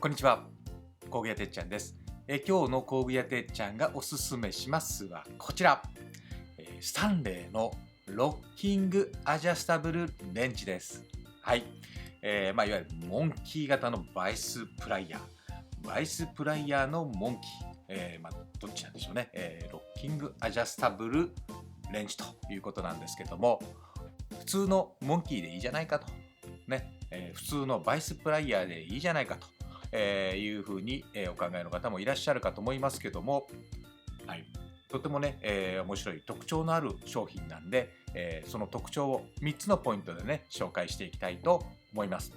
こんにちは、工具屋てっちゃんです。今日の工具屋てっちゃんがおすすめしますはこちら、スタンレーのロッキングアジャスタブルレンチです。はい、いわゆるモンキー型のバイスプライヤーのモンキー、どっちなんでしょうね、ロッキングアジャスタブルレンチということなんですけども、普通のモンキーでいいじゃないかとね、普通のバイスプライヤーでいいじゃないかというふうにお考えの方もいらっしゃるかと思いますけども、はい、とてもね、面白い特徴のある商品なんで、その特徴を3つのポイントでね紹介していきたいと思います。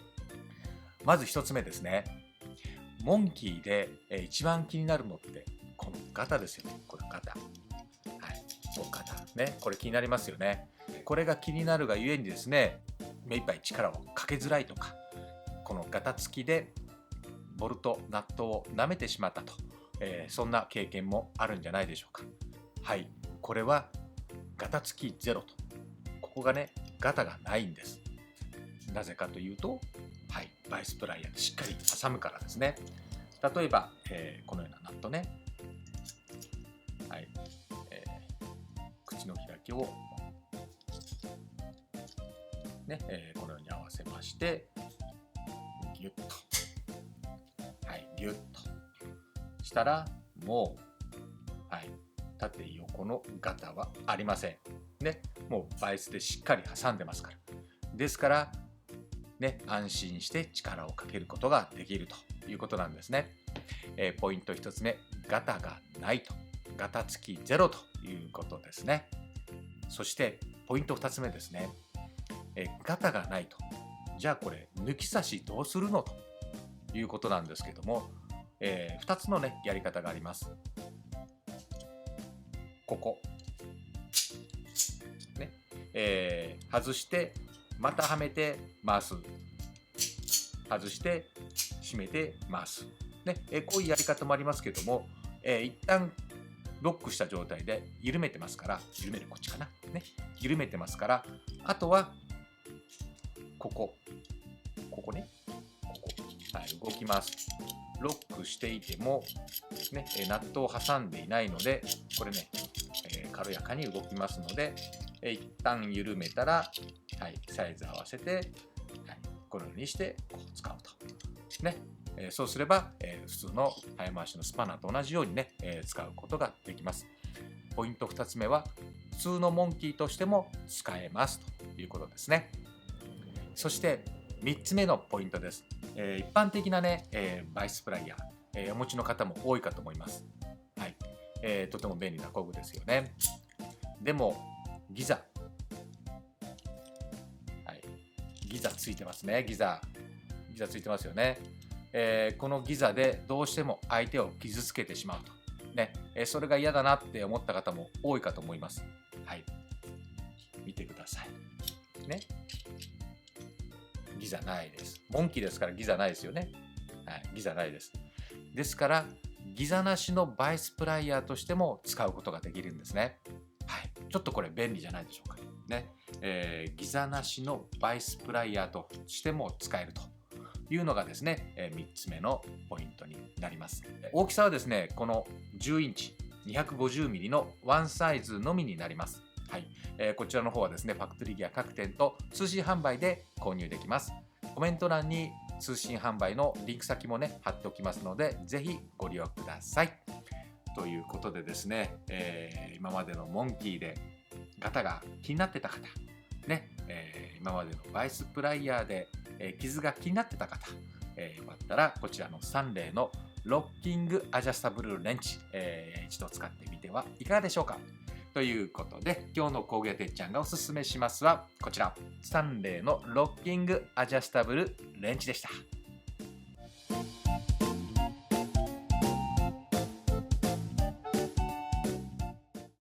まず1つ目ですね。モンキーで一番気になるのってこのガタですよね。このガタ、はい、ガタね、これ気になりますよね。これが気になるがゆえにですね、目いっぱい力をかけづらいとか、このガタつきでボルト、ナットを舐めてしまったと、そんな経験もあるんじゃないでしょうか。はい、これはガタつきゼロと。ここがね、ガタがないんです。なぜかというと、はい、バイスプライヤーでしっかり挟むからですね。例えば、このようなナットね、はい、口の開きを、ねこのように合わせまして、ギュッと、はい、ギュッとしたら、もう、はい、縦横のガタはありません。ね、もうバイスでしっかり挟んでますから。ですから、ね、安心して力をかけることができるということなんですね。ポイント1つ目、ガタがないと。ガタつきゼロということですね。そしてポイント2つ目ですね。ガタがないと。じゃあこれ抜き差しどうするのということなんですけども、2つのねやり方があります。ここ、ね、外してまたはめて回す、外して締めて回す、ね、こういうやり方もありますけども、一旦ロックした状態で緩めてますから、緩めるこっちかな、ね、緩めてますから、あとはここね、ここ、はい、動きます。ロックしていても、ね、ナットを挟んでいないので、これね、軽やかに動きますので、一旦緩めたら、はい、サイズ合わせて、はい、このようにしてこう使うと。ね、そうすれば、普通の早回しのスパナと同じようにね、使うことができます。ポイント2つ目は、普通のモンキーとしても使えますということですね。そして3つ目のポイントです。一般的なね、バイスプライヤー、お持ちの方も多いかと思います。はい、とても便利な工具ですよね。でもギザ、はい、ギザついてますね。ギザついてますよね。このギザでどうしても相手を傷つけてしまうと、ね、それが嫌だなって思った方も多いかと思います。はい、見てくださいね。ギザないです。モンキーですからギザないですよね。はい、ギザないです。ですからギザなしのバイスプライヤーとしても使うことができるんですね。はい、ちょっとこれ便利じゃないでしょうかね。ギザなしのバイスプライヤーとしても使えるというのがですね、3つ目のポイントになります。大きさはですね、この10インチ 250mm のワンサイズのみになります。はい、こちらの方はですね、ファクトリーギア各店と通信販売で購入できます。コメント欄に通信販売のリンク先もね貼っておきますので、ぜひご利用ください。ということでですね、今までのモンキーでガタが気になってた方、ね、今までのバイスプライヤーで、傷が気になってた方、よかったらこちらのスタンレーのロッキングアジャスタブルレンチ、一度使ってみてはいかがでしょうか。ということで、今日の工具屋てっちゃんがおすすめしますはこちら、スタンレーのロッキングアジャスタブルレンチでした。